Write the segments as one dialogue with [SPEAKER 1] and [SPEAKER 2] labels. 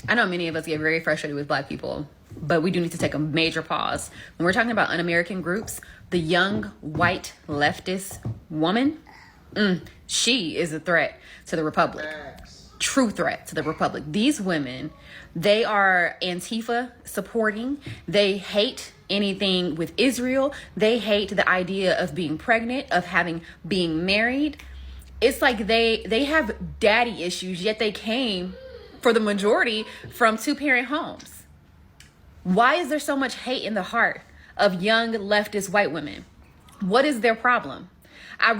[SPEAKER 1] I know many of us get very frustrated with Black people, but we do need to take a major pause. When we're talking about un-American groups, the young white leftist woman, she is a threat to the Republic. True threat to the Republic. These women, they are Antifa supporting. They hate anything with Israel. They hate the idea of being pregnant, of being married. It's like they have daddy issues, yet they came for the majority from two-parent homes. Why is there so much hate in the heart of young leftist white women? What is their problem? I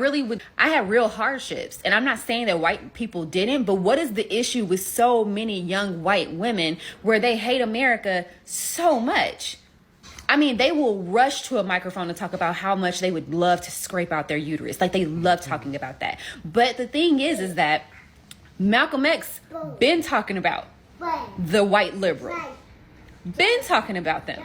[SPEAKER 1] had real hardships, and I'm not saying that white people didn't, but what is the issue with so many young white women where they hate America so much? I mean, they will rush to a microphone to talk about how much they would love to scrape out their uterus. Like, they love talking about that. But the thing is that Malcolm X been talking about the white liberal. Been talking about them.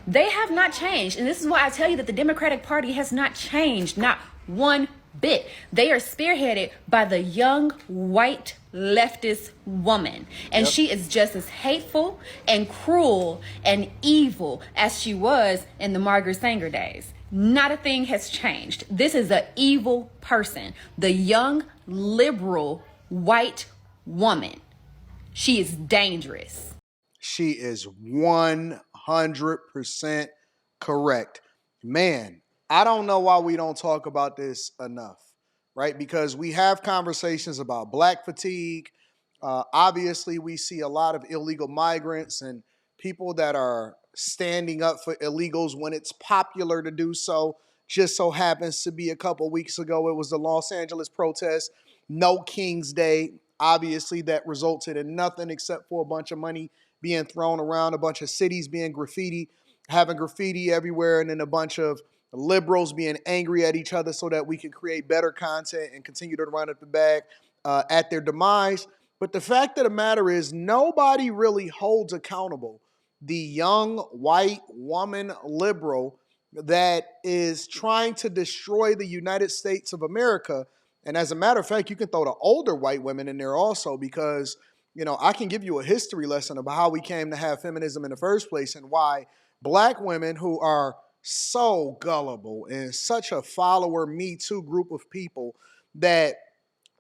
[SPEAKER 1] They have not changed. And this is why I tell you that the Democratic Party has not changed, not one bit. They are spearheaded by the young white leftist woman. And she is just as hateful and cruel and evil as she was in the Margaret Sanger days. Not a thing has changed. This is an evil person. The young liberal white woman. She is dangerous.
[SPEAKER 2] She is 100% correct. Man, I don't know why we don't talk about this enough, right? Because we have conversations about Black fatigue. Obviously, we see a lot of illegal migrants and people that are standing up for illegals when it's popular to do so. Just so happens to be a couple weeks ago, it was the Los Angeles protest, No King's Day. Obviously, that resulted in nothing except for a bunch of money being thrown around, a bunch of cities being having graffiti everywhere, and then a bunch of liberals being angry at each other so that we can create better content and continue to run up the bag at their demise. But the fact of the matter is, nobody really holds accountable the young white woman liberal that is trying to destroy the United States of America. And as a matter of fact, you can throw the older white women in there also, because I can give you a history lesson about how we came to have feminism in the first place and why Black women who are so gullible and such a follower Me Too group of people that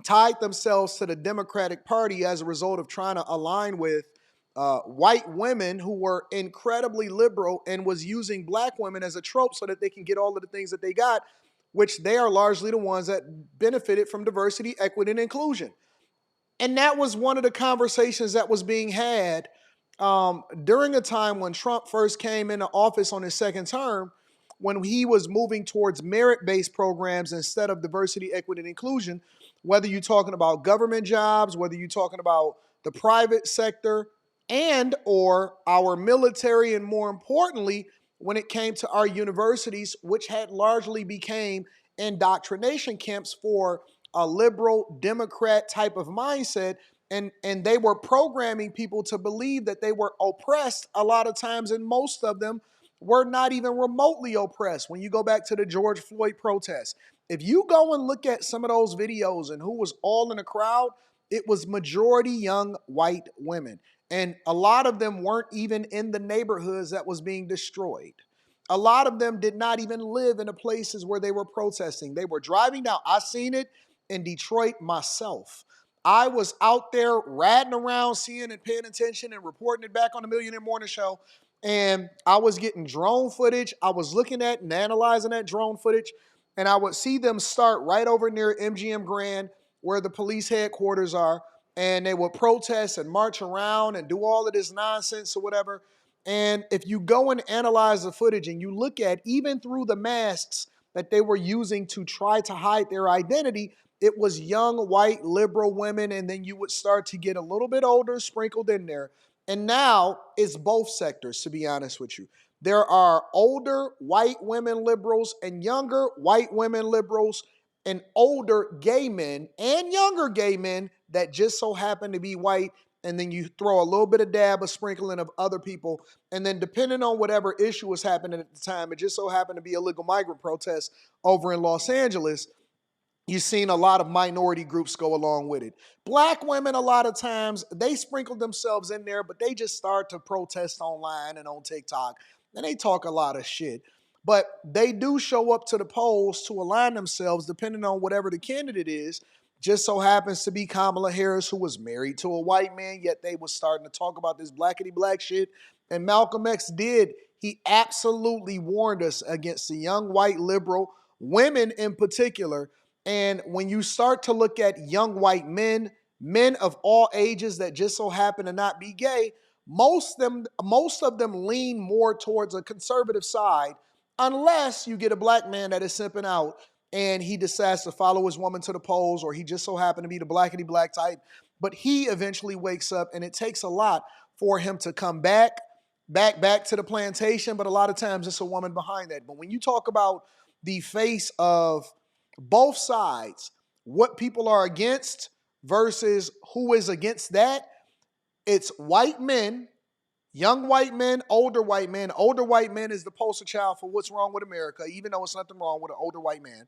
[SPEAKER 2] tied themselves to the Democratic Party as a result of trying to align with white women who were incredibly liberal and was using Black women as a trope so that they can get all of the things that they got, which they are largely the ones that benefited from diversity, equity, and inclusion. And that was one of the conversations that was being had during a time when Trump first came into office on his second term, when he was moving towards merit-based programs instead of diversity, equity, and inclusion, whether you're talking about government jobs, whether you're talking about the private sector, and or our military, and more importantly, when it came to our universities, which had largely became indoctrination camps for a liberal Democrat type of mindset. And they were programming people to believe that they were oppressed a lot of times, and most of them were not even remotely oppressed. When you go back to the George Floyd protests, if you go and look at some of those videos and who was all in the crowd, it was majority young white women. And a lot of them weren't even in the neighborhoods that was being destroyed. A lot of them did not even live in the places where they were protesting. They were driving down. I seen it in Detroit myself. I was out there ratting around, seeing and paying attention and reporting it back on the Millionaire Morning Show. And I was getting drone footage. I was looking at and analyzing that drone footage. And I would see them start right over near MGM Grand, where the police headquarters are. And they would protest and march around and do all of this nonsense or whatever. And if you go and analyze the footage and you look at, even through the masks that they were using to try to hide their identity, it was young white liberal women, and then you would start to get a little bit older sprinkled in there. And now it's both sectors, to be honest with you. There are older white women liberals and younger white women liberals, and older gay men and younger gay men that just so happen to be white. And then you throw a little bit of dab, a sprinkling of other people. And then depending on whatever issue was happening at the time, it just so happened to be illegal migrant protests over in Los Angeles. You've seen a lot of minority groups go along with it. Black women, a lot of times, they sprinkle themselves in there, but they just start to protest online and on TikTok, and they talk a lot of shit. But they do show up to the polls to align themselves, depending on whatever the candidate is. Just so happens to be Kamala Harris, who was married to a white man, yet they was starting to talk about this blackity black shit. And Malcolm X did. He absolutely warned us against the young white liberal, women in particular. And when you start to look at young white men, men of all ages that just so happen to not be gay, most of them lean more towards a conservative side, unless you get a black man that is simping out and he decides to follow his woman to the polls, or he just so happened to be the blackity black type. But he eventually wakes up, and it takes a lot for him to come back to the plantation. But a lot of times it's a woman behind that. But when you talk about the face of both sides, what people are against versus who is against that, it's white men, young white men, older white men. Older white men is the poster child for what's wrong with America, even though it's nothing wrong with an older white man.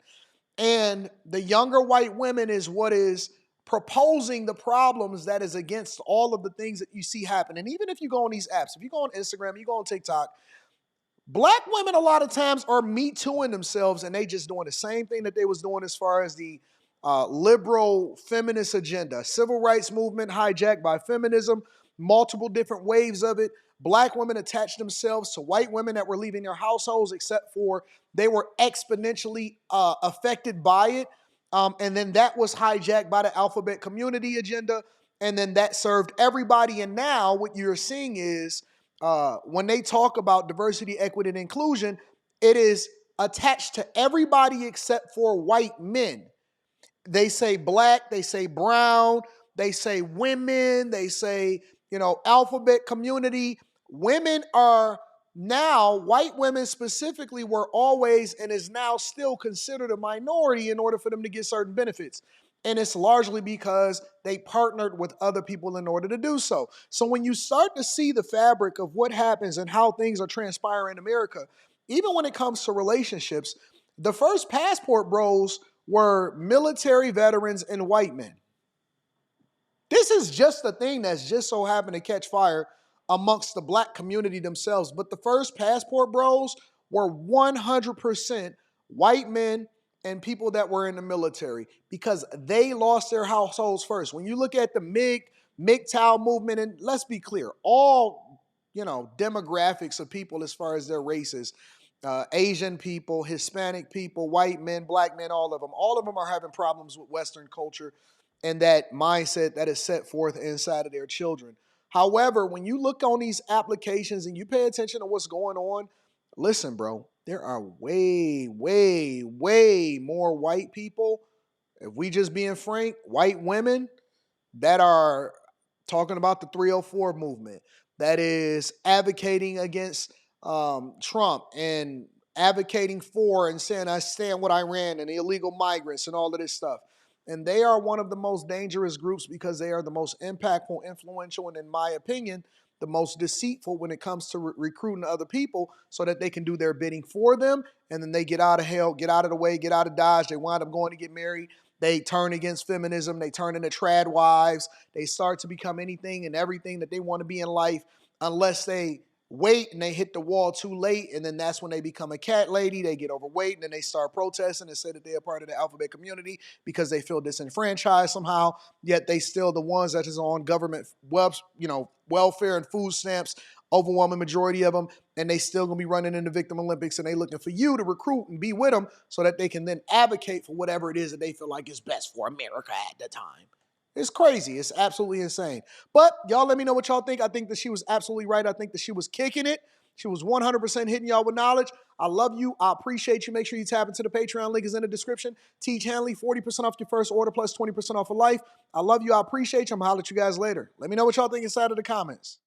[SPEAKER 2] And the younger white women is what is proposing the problems that is against all of the things that you see happen. And even if you go on these apps, if you go on Instagram, you go on TikTok, black women a lot of times are me tooing themselves, and they just doing the same thing that they was doing as far as the liberal feminist agenda. Civil rights movement hijacked by feminism, multiple different waves of it. Black women attached themselves to white women that were leaving their households, except for they were exponentially affected by it. And then that was hijacked by the alphabet community agenda. And then that served everybody. And now what you're seeing is when they talk about diversity, equity, and inclusion, it is attached to everybody except for white men. They say black, they say brown, they say women, they say, alphabet community. Women are now, white women specifically, were always and is now still considered a minority in order for them to get certain benefits. And it's largely because they partnered with other people in order to do so. So when you start to see the fabric of what happens and how things are transpiring in America, even when it comes to relationships, the first passport bros were military veterans and white men. This is just a thing that's just so happened to catch fire amongst the black community themselves. But the first passport bros were 100% white men and people that were in the military, because they lost their households first. When you look at the MGTOW movement, and let's be clear, all demographics of people as far as their races, Asian people, Hispanic people, white men, black men, all of them are having problems with Western culture and that mindset that is set forth inside of their children. However, when you look on these applications and you pay attention to what's going on, listen, bro, there are way, way, way more white people, if we just being frank, white women that are talking about the 304 movement, that is advocating against Trump and advocating for and saying, I stand with Iran and the illegal migrants and all of this stuff. And they are one of the most dangerous groups because they are the most impactful, influential, and in my opinion, the most deceitful when it comes to recruiting other people so that they can do their bidding for them. And then they get out of hell, get out of the way, get out of Dodge. They wind up going to get married. They turn against feminism. They turn into trad wives. They start to become anything and everything that they want to be in life, unless they wait and they hit the wall too late. And then that's when they become a cat lady. They get overweight and then they start protesting and say that they're part of the alphabet community because they feel disenfranchised somehow. Yet they still the ones that is on government welfare and food stamps, overwhelming majority of them, and they still gonna be running in the Victim Olympics, and they looking for you to recruit and be with them so that they can then advocate for whatever it is that they feel like is best for America at the time. It's crazy. It's absolutely insane. But y'all let me know what y'all think. I think that she was absolutely right. I think that she was kicking it. She was 100% hitting y'all with knowledge. I love you. I appreciate you. Make sure you tap into the Patreon. Link is in the description. Teach Hanley, 40% off your first order plus 20% off for life. I love you. I appreciate you. I'm going to holler at you guys later. Let me know what y'all think inside of the comments.